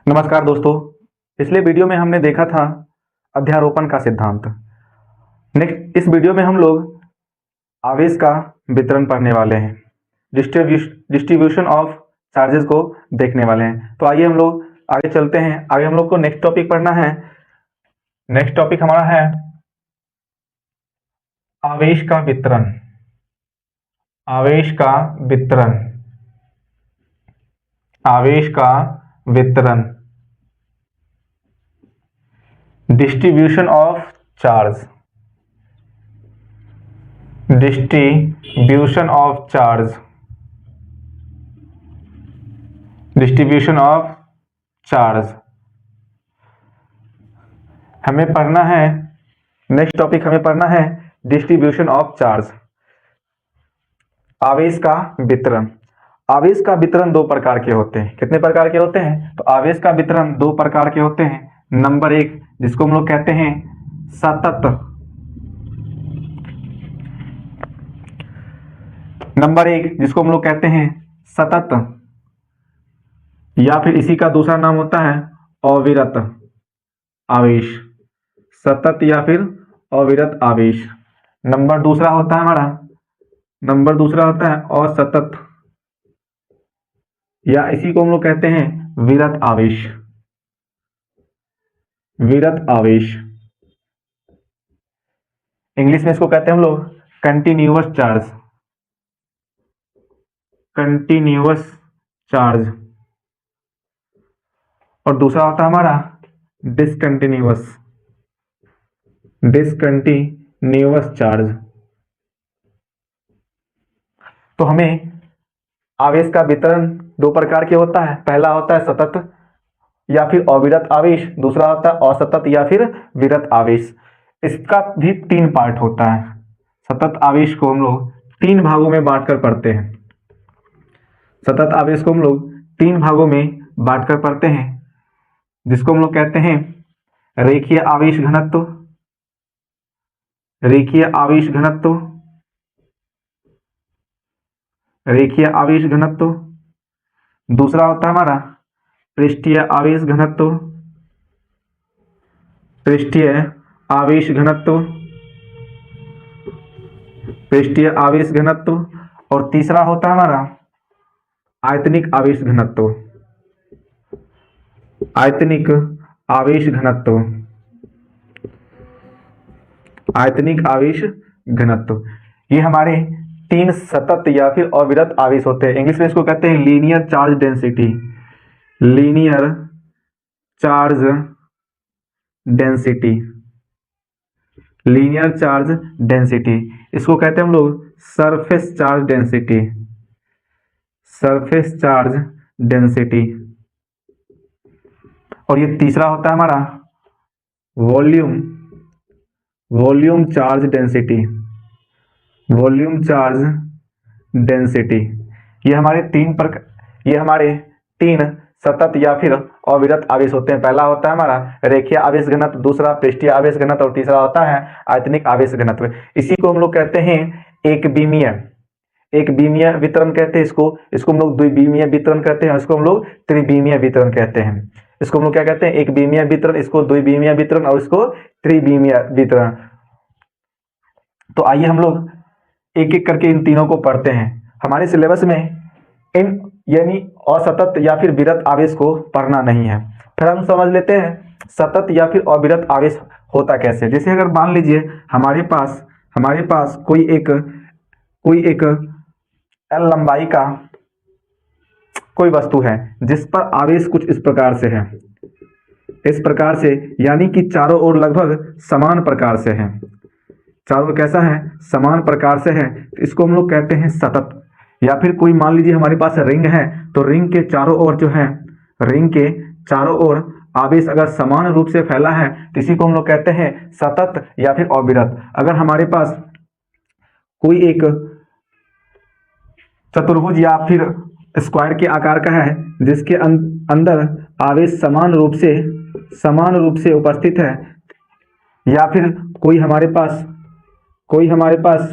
नमस्कार दोस्तों। पिछले वीडियो में हमने देखा था अध्यारोपण का सिद्धांत। नेक्स्ट इस वीडियो में हम लोग आवेश का वितरण पढ़ने वाले हैं, डिस्ट्रीब्यूशन ऑफ चार्जेस को देखने वाले हैं। तो आइए हम लोग आगे चलते हैं। आगे हम लोग को नेक्स्ट टॉपिक पढ़ना है। नेक्स्ट टॉपिक हमारा है आवेश का वितरण। आवेश का वितरण, आवेश का वितरण, distribution of charge, distribution of charge, distribution of charge हमें पढ़ना है। नेक्स्ट टॉपिक हमें पढ़ना है डिस्ट्रीब्यूशन ऑफ चार्ज, आवेश का वितरण। आवेश का वितरण दो प्रकार के होते हैं। कितने प्रकार के होते हैं? तो आवेश का वितरण दो प्रकार के होते हैं। नंबर एक, जिसको हम लोग कहते हैं सतत, नंबर एक जिसको हम लोग कहते हैं सतत, या फिर इसी का दूसरा नाम होता है अविरत आवेश, सतत या फिर अविरत आवेश। नंबर दूसरा होता है हमारा, नंबर दूसरा होता है असतत, या इसी को हम लोग कहते हैं विरत आवेश, विरत आवेश। इंग्लिश में इसको कहते हैं हम लोग कंटिन्यूअस चार्ज, कंटिन्यूअस चार्ज। और दूसरा होता है हमारा डिसकंटिन्यूअस, डिसकंटिन्यूअस चार्ज। तो हमें आवेश का वितरण दो प्रकार के होता है। पहला होता है सतत या फिर अविरत आवेश, दूसरा होता है असतत या फिर विरत आवेश। इसका भी तीन पार्ट होता है। सतत आवेश को हम लोग तीन भागों में बांटकर पढ़ते हैं। सतत आवेश को हम लोग तीन भागों में बांटकर पढ़ते हैं, जिसको हम लोग कहते हैं रेखीय आवेश घनत्व, रेखीय आवेश घनत्व, रेखीय आवेश घनत्व। दूसरा होता है हमारा पृष्ठीय आवेश घनत्व, पृष्ठीय आवेश घनत्व, पृष्ठीय आवेश घनत्व। और तीसरा होता है हमारा आयतनिक आवेश घनत्व, आयतनिक आवेश घनत्व, आयतनिक आवेश घनत्व। ये हमारे तीन सतत या फिर अविरत आवेश होते हैं। इंग्लिश में इसको कहते हैं linear charge density, linear charge density, linear charge density. इसको कहते हैं हम लोग surface charge density, surface charge density. और ये तीसरा होता है हमारा volume, volume charge density, volume charge density. ये हमारे तीन सतत या फिर अविरत आवेश होते हैं। पहला होता है हमारा रेखीय आवेश घनत्व, दूसरा पृष्ठीय आवेश घनत्व और तीसरा होता है आयतनिक आवेश घनत्व। इसी को हम लोग कहते हैं एक बीमीय, एक बीमीय वितरण कहते हैं इसको। इसको हम लोग द्विबीमीय वितरण कहते हैं, इसको हम लोग त्रिबीमीय वितरण कहते हैं। इसको हम लोग क्या कहते हैं? एक बीमीय वितरण, इसको द्विबीमीय वितरण और इसको त्रिबीमीय वितरण। तो आइए हम लोग एक एक करके इन तीनों को पढ़ते हैं। हमारे सिलेबस में इन यानी असतत या फिर विरत आवेश को पढ़ना नहीं है। फिर हम समझ लेते हैं सतत या फिर अविरत आवेश होता कैसे। जैसे अगर मान लीजिए हमारे पास कोई एक एल लंबाई का कोई वस्तु है, जिस पर आवेश कुछ इस प्रकार से है, इस प्रकार से, यानी कि चारों ओर लगभग समान प्रकार से है, चारों कैसा है? समान प्रकार से है। तो इसको हम लोग कहते हैं सतत। या फिर कोई मान लीजिए हमारे पास रिंग है, तो रिंग के चारों ओर जो है, रिंग के चारों ओर आवेश अगर समान रूप से फैला है तो इसी को हम लोग कहते हैं सतत या फिर अविरत। अगर हमारे पास कोई एक चतुर्भुज या फिर स्क्वायर के आकार का है, जिसके अंदर आवेश समान रूप से उपस्थित है, या फिर कोई हमारे पास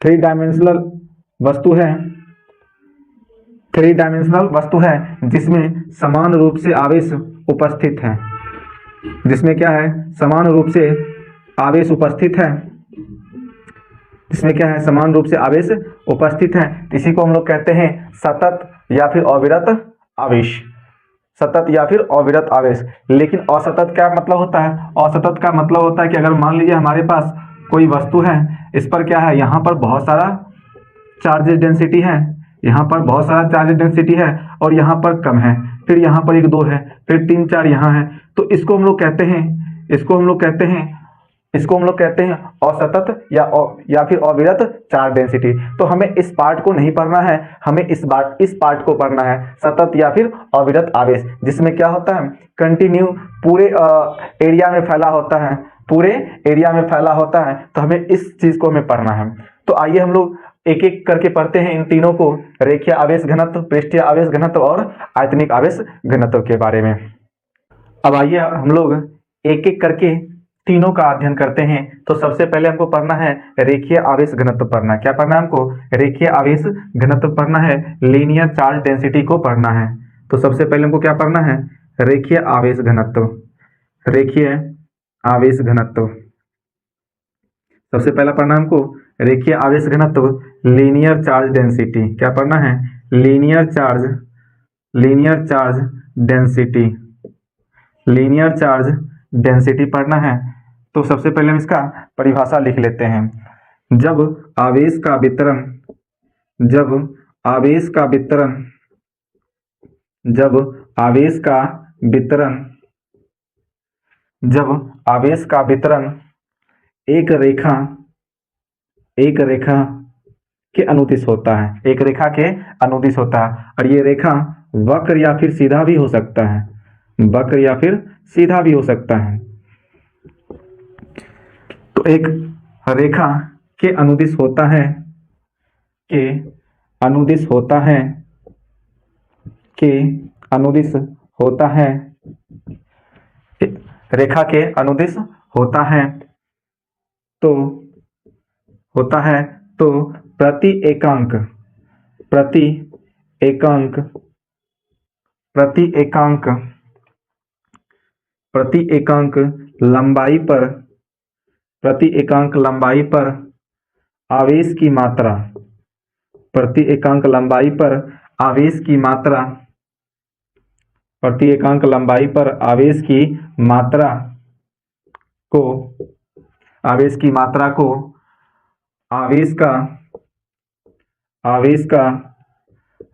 थ्री डायमेंशनल वस्तु है, थ्री डायमेंशनल वस्तु है जिसमें समान रूप से आवेश उपस्थित है, जिसमें क्या है, समान रूप से आवेश उपस्थित है, जिसमें क्या है, समान रूप से आवेश उपस्थित है। इसी को हम लोग कहते हैं सतत या फिर अविरत आवेश, सतत या फिर अविरत आवेश। लेकिन असतत क्या मतलब होता है? असतत का मतलब होता है कि अगर मान लीजिए हमारे पास कोई वस्तु है, इस पर क्या है, यहाँ पर बहुत सारा चार्जेस डेंसिटी है, यहाँ पर बहुत सारा चार्जेस डेंसिटी है और यहाँ पर कम है, फिर यहाँ पर एक दो है, फिर तीन चार यहाँ है, तो इसको हम लोग कहते हैं, इसको हम लोग कहते हैं, इसको हम लोग कहते हैं असतत या फिर अविरत चार्ज डेंसिटी। तो हमें इस पार्ट को नहीं पढ़ना है, हमें इस पार्ट को पढ़ना है, सतत या फिर अविरत आवेश, जिसमें क्या होता है, कंटिन्यू पूरे एरिया में फैला होता है, पूरे एरिया में फैला होता है। तो हमें इस चीज को हमें पढ़ना है। तो आइए हम लोग एक एक करके पढ़ते हैं इन तीनों को, रेखीय आवेश घनत्व, पृष्ठीय आवेश घनत्व और आयतनिक आवेश घनत्व के बारे में। अब आइए हम लोग एक एक करके तीनों का अध्ययन करते हैं। तो सबसे पहले हमको पढ़ना है रेखीय आवेश घनत्व पढ़ना है। क्या पढ़ना है हमको? रेखीय आवेश घनत्व पढ़ना है, लीनियर चार्ज डेंसिटी को पढ़ना है। तो सबसे पहले हमको क्या पढ़ना है? रेखीय आवेश घनत्व, रेखीय आवेश घनत्व। सबसे पहला पढ़ना हमको रेखीय आवेश घनत्व, लीनियर चार्ज डेंसिटी। क्या पढ़ना है? Linear charge density, linear charge density पढ़ना है। तो सबसे पहले हम इसका परिभाषा लिख लेते हैं। जब आवेश का वितरण, जब आवेश का वितरण, जब आवेश का वितरण, जब आवेश का वितरण एक रेखा के अनुदिश होता है, एक रेखा के अनुदिश होता है, और ये रेखा वक्र या फिर सीधा भी हो सकता है, वक्र या फिर सीधा भी हो सकता है। तो एक रेखा के अनुदिश होता है, के अनुदिश होता है, के अनुदिश होता है, रेखा के अनुदिश होता है, तो होता है तो प्रति एकांक, प्रति एकांक, प्रति एकांक, प्रति एकांक लंबाई पर, प्रति एकांक लंबाई पर आवेश की मात्रा, प्रति एकांक लंबाई पर आवेश की मात्रा, प्रति एकांक लंबाई पर आवेश की मात्रा को, आवेश की मात्रा को आवेश का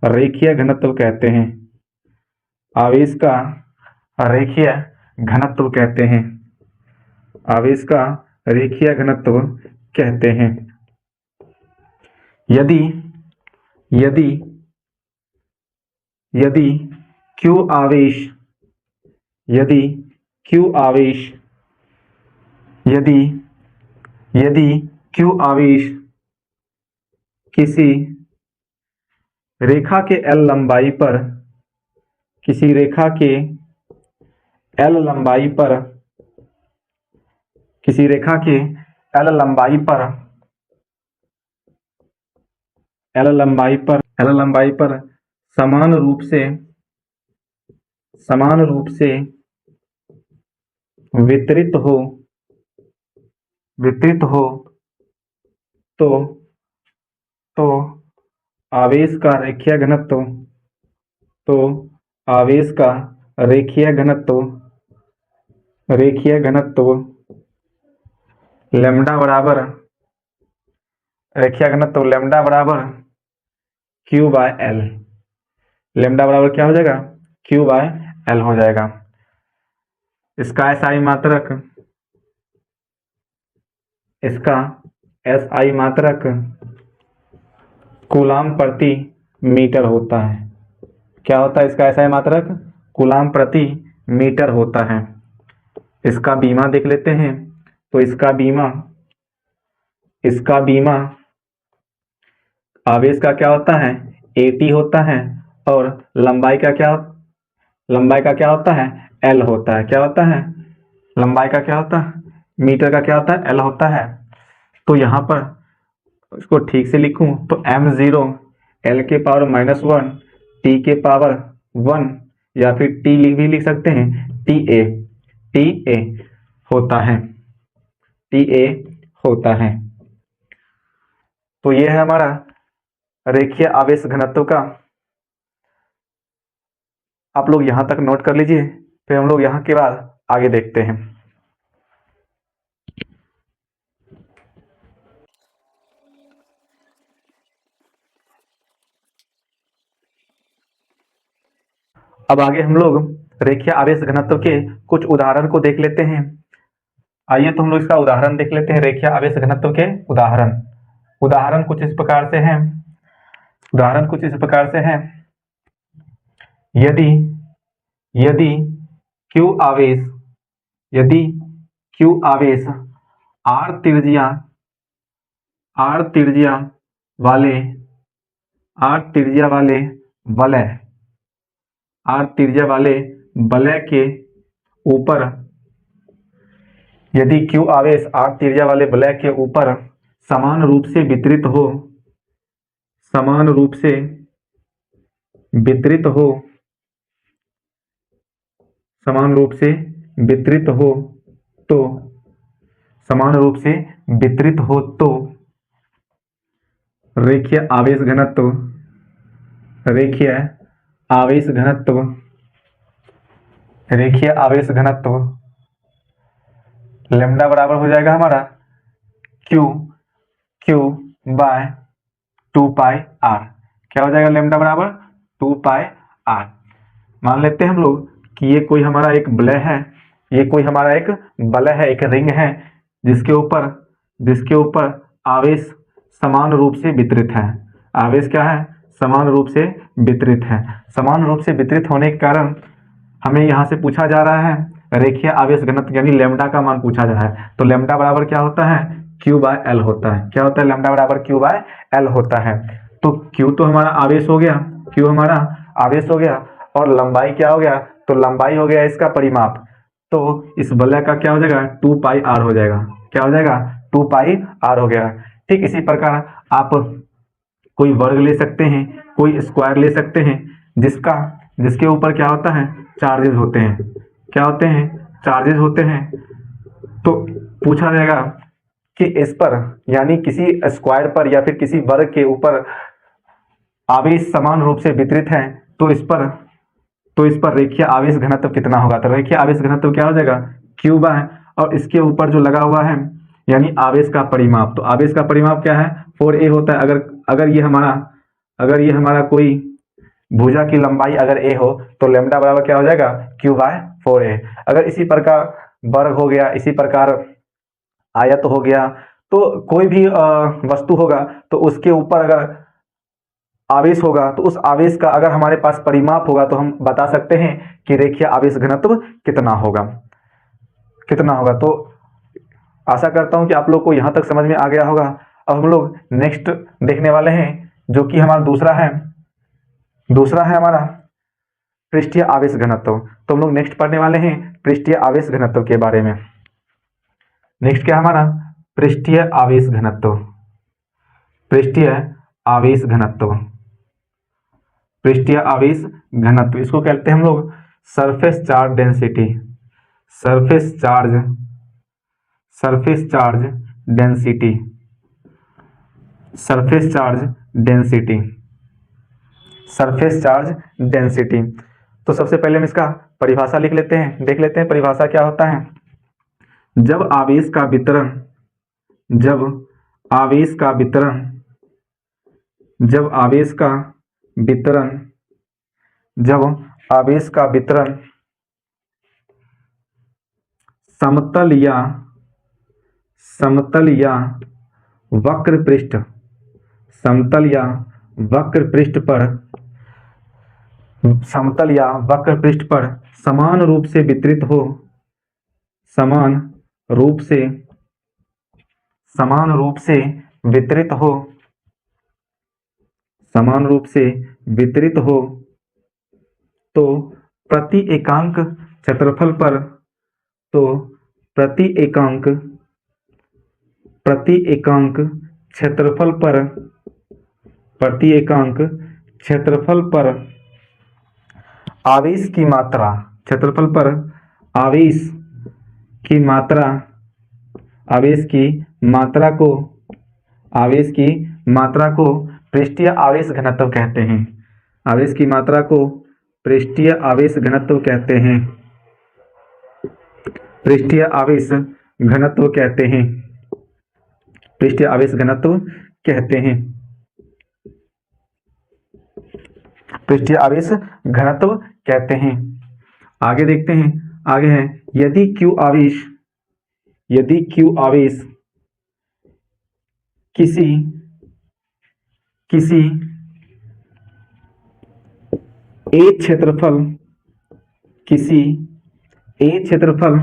रेखीय घनत्व कहते हैं, आवेश का रेखीय घनत्व कहते हैं, आवेश का रेखीय घनत्व कहते हैं। यदि यदि यदि Q आवेश, यदि Q आवेश, यदि यदि Q आवेश किसी रेखा के L लंबाई पर, किसी रेखा के L लंबाई पर, किसी रेखा के L लंबाई पर, L लंबाई पर, L लंबाई पर समान रूप से, समान रूप से वितरित हो, वितरित हो, तो आवेश का रेखीय घनत्व, तो आवेश का रेखीय घनत्व, रेखीय घनत्व लैम्डा बराबर, रेखीय घनत्व लैम्डा बराबर Q बाय L, लैम्डा बराबर क्या हो जाएगा? Q बाय L हो जाएगा। इसका SI मात्रक, इसका SI मात्रक कूलाम प्रति मीटर होता है। क्या होता है इसका SI मात्रक? कूलाम प्रति मीटर होता है। इसका बीमा देख लेते हैं। तो इसका बीमा, इसका बीमा आवेश का क्या होता है? AT होता है, और लंबाई का क्या, लंबाई का क्या होता है? L होता है। क्या होता है? लंबाई का क्या होता है? मीटर का क्या होता है? L होता है। तो यहाँ पर इसको ठीक से लिखूं तो m0 L के पावर -1 टी के पावर 1 या फिर टी भी लिख सकते हैं, टी ए होता है, टी ए होता है। तो ये है हमारा रेखीय आवेश घनत्व का। आप लोग यहां तक नोट कर लीजिए, फिर हम लोग यहां के बाद आगे देखते हैं। अब आगे हम लोग रेखीय आवेश घनत्व के कुछ उदाहरण को देख लेते हैं। आइए तो हम लोग इसका उदाहरण देख लेते हैं, रेखीय आवेश घनत्व के उदाहरण। उदाहरण कुछ इस प्रकार से हैं, उदाहरण कुछ इस प्रकार से हैं। यदि यदि Q आवेश, यदि Q आवेश R त्रिज्या वाले R त्रिज्या वाले वलय, R त्रिज्या वाले वलय के ऊपर, यदि Q आवेश R त्रिज्या वाले वलय के ऊपर समान रूप से वितरित हो, समान रूप से वितरित हो, समान रूप से वितरित हो तो, समान रूप से वितरित हो तो रेखीय आवेश घनत्व, रेखीय आवेश घनत्व, रेखीय आवेश घनत्व लैम्डा बराबर हो जाएगा हमारा Q बाय 2 पाई आर। क्या हो जाएगा लैम्डा बराबर 2 पाई आर। मान लेते हैं हम लोग कि ये कोई हमारा एक वलय है, ये कोई हमारा एक वलय है, एक रिंग है, जिसके ऊपर आवेश समान रूप से वितरित है। आवेश क्या है? समान रूप से वितरित है। समान रूप से वितरित होने के कारण हमें यहाँ से पूछा जा रहा है रेखीय आवेश घनत्व, यानी लैम्डा का मान पूछा जा रहा है। तो लैम्डा बराबर क्या होता है? Q बाय एल होता है। क्या होता है? लैम्डा बराबर Q बाय एल होता है। तो Q तो हमारा आवेश हो गया, Q हमारा आवेश हो गया, और लंबाई क्या हो गया? तो लंबाई हो गया इसका परिमाप। तो इस वलय का क्या हो जाएगा? 2 पाई आर हो जाएगा। क्या हो जाएगा? 2 पाई आर हो गया। ठीक इसी प्रकार आप कोई वर्ग ले सकते हैं, कोई स्क्वायर ले सकते हैं, जिसके ऊपर क्या होता है? चार्जेस होते हैं। क्या होते हैं? चार्जेस होते हैं। तो पूछा जाएगा कि इस पर, यानी किसी स्क्वायर पर या फिर किसी वर्ग के ऊपर आवेश समान रूप से वितरित है, तो इस पर रेखीय आवेश घनत्व कितना होगा? तो रेखीय आवेश घनत्व क्या हो जाएगा? Q बाय, और इसके ऊपर जो लगा हुआ है यानी आवेश का परिमाप, तो आवेश का परिमाप क्या है? 4a होता है। अगर ये हमारा कोई भुजा की लंबाई अगर a हो तो लैम्डा बराबर क्या हो जाएगा? Q by 4a। अगर इसी प्रकार वर्ग हो गया, इसी प्रकार आयत हो गया, तो कोई भी वस्तु होगा तो उसके ऊपर अगर आवेश होगा तो उस आवेश का अगर हमारे पास परिमाप होगा तो हम बता सकते हैं कि रेखीय आवेश घनत्व कितना होगा, कितना होगा। तो आशा करता हूं कि आप लोग को यहां तक समझ में आ गया होगा। अब हम लोग नेक्स्ट देखने वाले हैं, जो कि हमारा दूसरा है हमारा पृष्ठीय आवेश घनत्व। तो हम लोग नेक्स्ट पढ़ने वाले हैं पृष्ठीय आवेश घनत्व के बारे में। नेक्स्ट क्या हमारा? पृष्ठीय आवेश घनत्व, पृष्ठीय आवेश घनत्व, पृष्ठीय आवेश घनत्व। इसको कहते हैं हम लोग surface charge density, surface charge density, surface charge density, surface charge density. तो सबसे पहले हम इसका परिभाषा लिख लेते हैं, देख लेते हैं परिभाषा क्या होता है। जब आवेश का वितरण, जब आवेश का वितरण, जब आवेश का वितरण, जब आवेश का वितरण समतल या वक्र पृष्ठ, समतल या वक्र पृष्ठ पर, समतल या वक्र पृष्ठ पर समान रूप से वितरित हो, समान रूप से वितरित हो, समान रूप से वितरित हो, तो प्रति एकांक क्षेत्रफल पर, तो प्रति एकांक क्षेत्रफल पर, प्रति एकांक क्षेत्रफल पर आवेश की मात्रा, क्षेत्रफल पर आवेश की मात्रा, आवेश की मात्रा को, आवेश की मात्रा को पृष्ठीय आवेश घनत्व कहते हैं। आवेश की मात्रा को पृष्ठीय आवेश घनत्व कहते हैं। पृष्ठीय आवेश घनत्व कहते हैं। पृष्ठीय आवेश घनत्व कहते हैं। पृष्ठीय आवेश घनत्व कहते हैं। आगे देखते हैं, आगे है यदि Q आवेश, यदि Q आवेश किसी A क्षेत्रफल, किसी A क्षेत्रफल,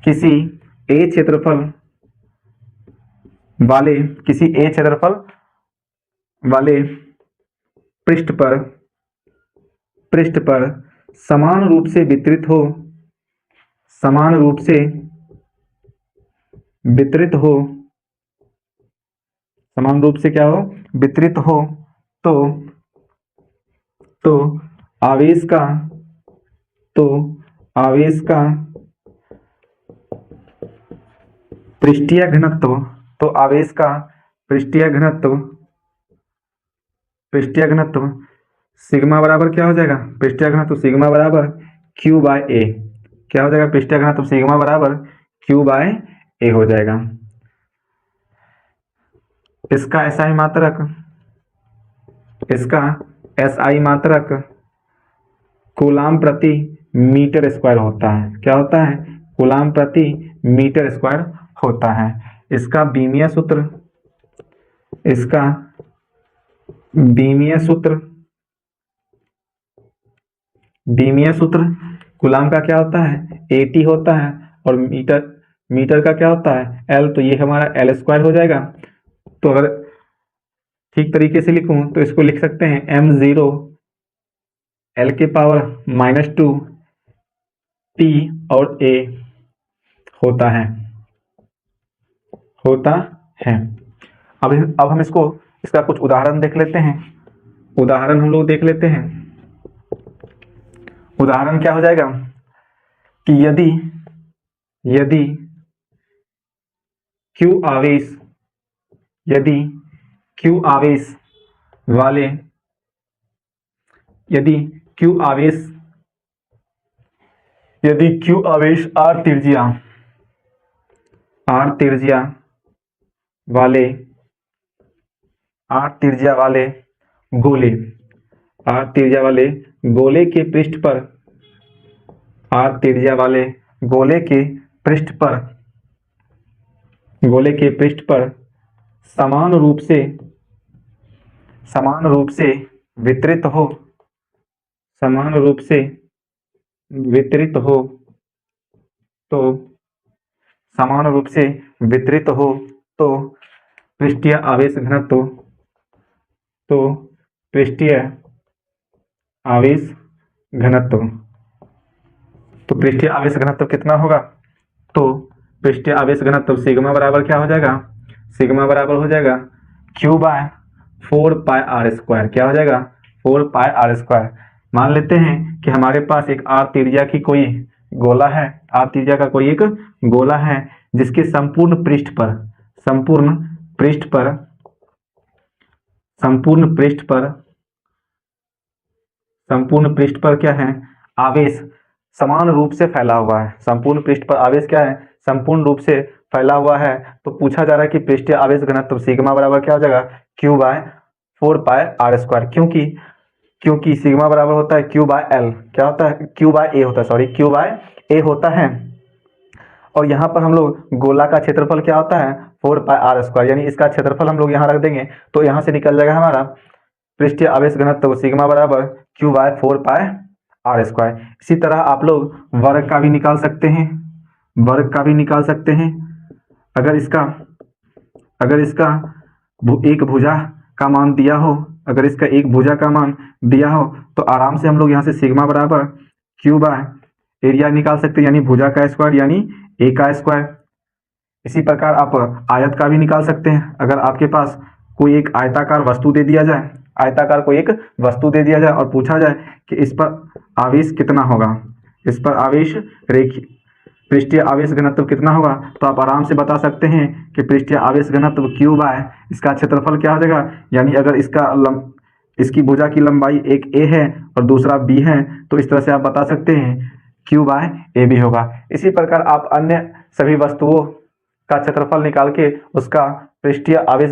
किसी A क्षेत्रफल वाले, किसी A क्षेत्रफल वाले पृष्ठ पर समान रूप से वितरित हो, समान रूप से वितरित हो, समान रूप से क्या हो, वितरित हो, तो आवेश का, पृष्ठीय घनत्व, तो आवेश का पृष्ठीय घनत्व सिग्मा बराबर क्या हो जाएगा, पृष्ठीय घनत्व सिग्मा बराबर Q बाय A, क्या हो जाएगा, पृष्ठीय घनत्व सिग्मा बराबर Q बाय A हो जाएगा। इसका SI मात्रक, इसका SI मात्रक कूलाम प्रति मीटर स्क्वायर होता है। क्या होता है, कूलाम प्रति मीटर स्क्वायर होता है। इसका बीमीय सूत्र, इसका बीमीय सूत्र कूलाम का क्या होता है, AT होता है, और मीटर का क्या होता है, L, तो ये हमारा L स्क्वायर हो जाएगा। तो अगर ठीक तरीके से लिखूं तो इसको लिख सकते हैं m0 L के पावर -2 T और A होता है। अब हम इसका कुछ उदाहरण देख लेते हैं। उदाहरण हम लोग देख लेते हैं। उदाहरण क्या हो जाएगा कि यदि Q आवेश, यदि Q आवेश वाले, यदि Q आवेश R त्रिज्या वाले गोले, R त्रिज्या वाले गोले के पृष्ठ पर, R त्रिज्या वाले गोले के पृष्ठ पर समान रूप से वितरित हो, समान रूप से वितरित हो, तो समान रूप से वितरित हो तो पृष्ठीय आवेश घनत्व, तो पृष्ठीय आवेश घनत्व, तो पृष्ठीय आवेश घनत्व कितना होगा, तो पृष्ठीय आवेश घनत्व सिग्मा बराबर क्या हो जाएगा, सिग्मा बराबर हो जाएगा Q by 4 pi R square. क्या हो जाएगा, 4 पाई आर स्क्वायर। मान लेते हैं कि हमारे पास एक R त्रिज्या की कोई गोला है, R त्रिज्या का कोई एक गोला है जिसके संपूर्ण पृष्ठ पर क्या है, आवेश समान रूप से फैला हुआ है। संपूर्ण पृष्ठ पर आवेश क्या है, संपूर्ण रूप से फैला हुआ है। तो पूछा जा रहा है कि पृष्ठीय आवेश घनत्व सिग्मा बराबर क्या हो जाएगा, Q by 4 pi R square. क्योंकि सिग्मा बराबर होता है Q बाय L, क्या होता है, Q बाय A होता है, सॉरी Q बाय A होता है। और यहाँ पर हम लोग गोला का क्षेत्रफल क्या होता है, 4 पाई आर स्क्वायर, यानी इसका क्षेत्रफल हम लोग यहाँ रख देंगे तो यहाँ से निकल जाएगा हमारा पृष्ठीय आवेश घनत्व सिग्मा बराबर Q by 4 pi R square. इसी तरह आप लोग वर्ग का भी निकाल सकते हैं, वर्ग का भी निकाल सकते हैं। अगर इसका एक भुजा का मान दिया हो, अगर इसका एक भुजा का मान दिया हो तो आराम से हम लोग यहाँ से सिग्मा बराबर Q बाय एरिया निकाल सकते हैं, यानी भुजा का स्क्वायर यानी A का स्क्वायर। इसी प्रकार आप आयत का भी निकाल सकते हैं। अगर आपके पास कोई एक आयताकार वस्तु दे दिया जाए, आयताकार कोई एक वस्तु दे दिया जाए और पूछा जाए कि इस पर आवेश कितना होगा, इस पर आवेश रेखीय पृष्ठीय आवेश घनत्व कितना होगा, तो आप आराम से बता सकते हैं कि पृष्ठीय आवेश घनत्व Q बाय इसका क्षेत्रफल क्या हो जाएगा, यानी अगर इसकी भुजा की लंबाई एक A है और दूसरा B है तो इस तरह से आप बता सकते हैं Q बाय AB होगा। इसी प्रकार आप अन्य सभी वस्तुओं का क्षेत्रफल निकाल के उसका पृष्ठीय आवेश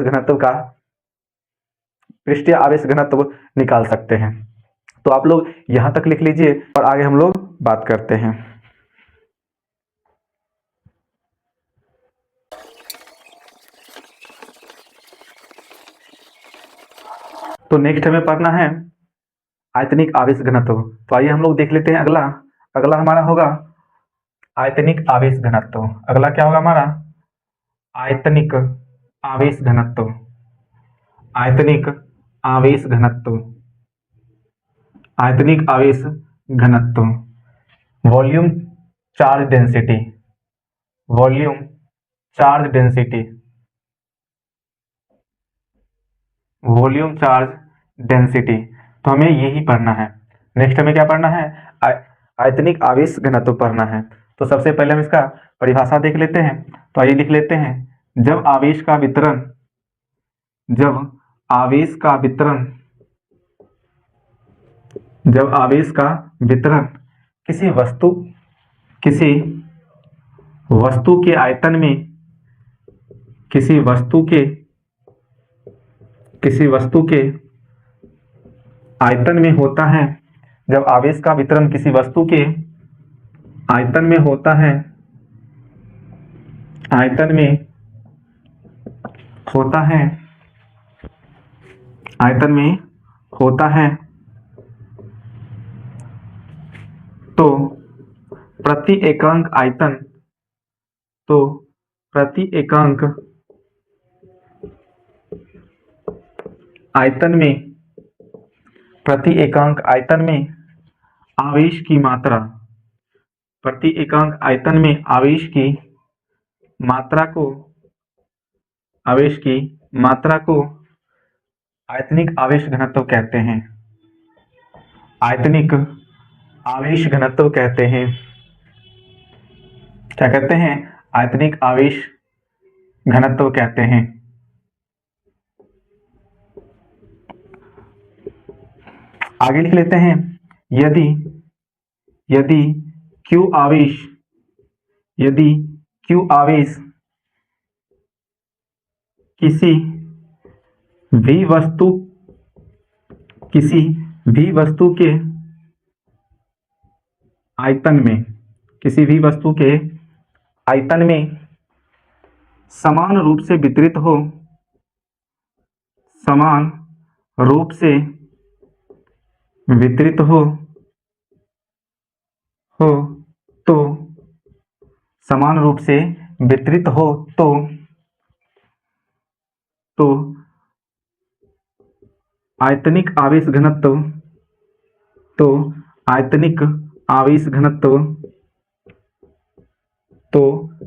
घनत्व निकाल सकते हैं। तो आप लोग यहाँ तक लिख लीजिए और आगे हम लोग बात करते हैं। तो नेक्स्ट हमें पढ़ना है आयतनिक आवेश घनत्व। तो आइए हम लोग देख लेते हैं अगला हमारा होगा आयतनिक आवेश घनत्व। अगला क्या होगा हमारा, आयतनिक आवेश घनत्व। आयतनिक आवेश घनत्व, आयतनिक आवेश घनत्व, volume charge density, volume charge density, volume charge density. तो हमें यही पढ़ना है। नेक्स्ट हमें क्या पढ़ना है, आयतनिक आवेश घनत्व पढ़ना है। तो सबसे पहले हम इसका परिभाषा देख लेते हैं। तो आइए लिख लेते हैं, जब आवेश का वितरण किसी वस्तु के आयतन में होता है, जब आवेश का वितरण किसी वस्तु के आयतन में होता है, तो प्रति एकांक आयतन में आवेश की मात्रा, प्रति एकांक आयतन में आवेश की मात्रा को आयतनिक आवेश घनत्व कहते हैं। आयतनिक आवेश घनत्व कहते हैं। क्या कहते हैं, आयतनिक आवेश घनत्व कहते हैं। आगे लिख लेते हैं, यदि Q आवेश किसी भी वस्तु के आयतन में समान रूप से वितरित हो, तो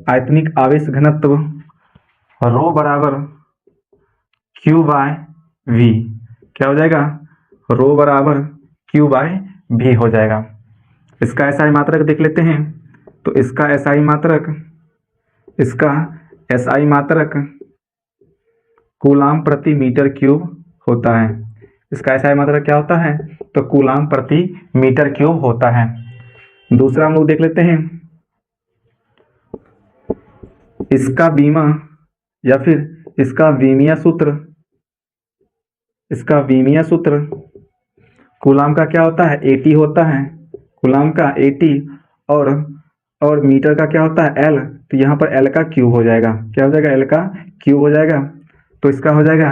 आयतनिक आवेश घनत्व रो बराबर Q बाय V। क्या हो जाएगा, रो बराबर Q बाय V हो जाएगा। इसका एसआई मात्रक देख लेते हैं। तो इसका एसआई मात्रक कूलाम प्रति मीटर क्यूब होता है। इसका एसआई मात्रक क्या होता है, तो कूलाम प्रति मीटर क्यूब होता है। दूसरा हम लोग देख लेते हैं, इसका बीमा या फिर इसका वीमीय सूत्र कूलाम का क्या होता है, AT होता है। कूलाम का AT और मीटर का क्या होता है, L। तो यहाँ पर L का क्यूब हो जाएगा। क्या हो जाएगा, L का क्यूब हो जाएगा। तो इसका हो जाएगा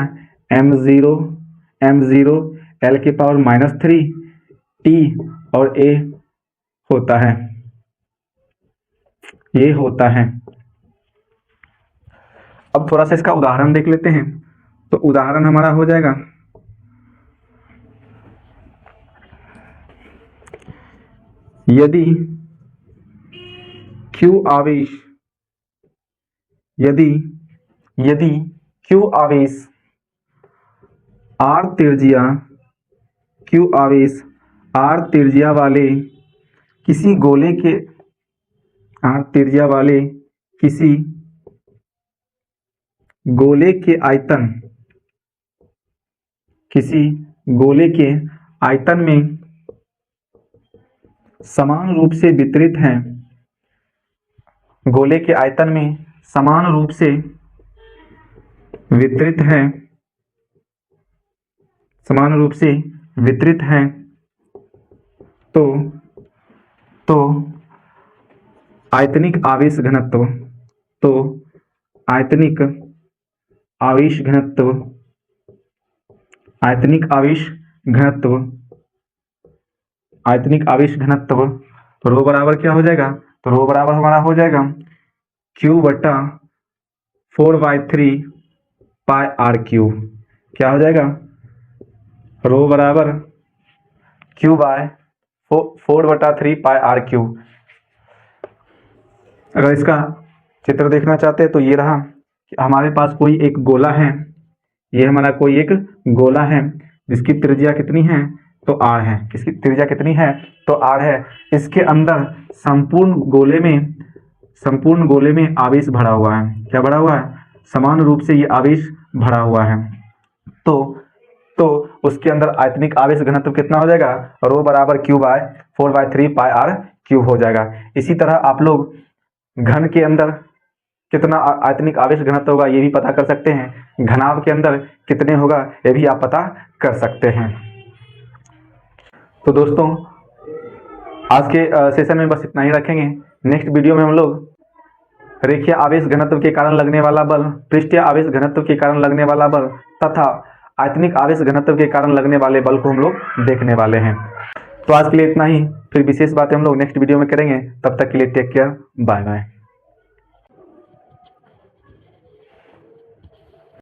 m0 L की पावर -3 T और A होता है, ये होता है। अब थोड़ा सा इसका उदाहरण देख लेते हैं। तो उदाहरण हमारा हो जाएगा, यदि Q आवेश आर त्रिज्या क्यू आवेश आर त्रिज्या वाले किसी गोले के आर त्रिज्या वाले किसी गोले के आयतन किसी गोले के आयतन में समान रूप से वितरित हैं, गोले के आयतन में समान रूप से वितरित हैं, समान रूप से वितरित हैं तो आयतनिक आवेश घनत्व आयतनिक आवेश घनत्व रो बराबर क्या हो जाएगा? तो रो बराबर हमारा हो जाएगा Q/4/3 पाई आर क्यू। क्या हो जाएगा? रो बराबर Q/4/3 पाई आर क्यू। अगर इसका चित्र देखना चाहते हैं तो ये रहा कि हमारे पास कोई एक गोला है, ये हमारा कोई एक गोला है जिसकी त्रिज्या कितनी है? तो r है। इसकी त्रिज्या कितनी है? तो r है। इसके अंदर संपूर्ण गोले में आवेश भरा हुआ है। क्या भरा हुआ है? समान रूप से ये आवेश भरा हुआ है। तो उसके अंदर आयतनिक आवेश घनत्व कितना हो जाएगा? रो बराबर Q/4/3 पाई आर क्यू हो जाएगा। इसी तरह आप लोग घन के अंदर कितना आयतनिक आवेश घनत्व होगा ये भी पता कर सकते हैं, घनाभ के अंदर कितने होगा ये भी आप पता कर सकते हैं। तो दोस्तों आज के सेशन में बस इतना ही रखेंगे। नेक्स्ट वीडियो में हम लोग रेखीय आवेश घनत्व के कारण लगने वाला बल, पृष्ठीय आवेश घनत्व के कारण लगने वाला बल तथा आयतनिक आवेश घनत्व के कारण लगने वाले बल को हम लोग देखने वाले हैं। तो आज के लिए इतना ही, फिर विशेष बातें हम लोग नेक्स्ट वीडियो में करेंगे। तब तक के लिए टेक केयर, बाय बाय।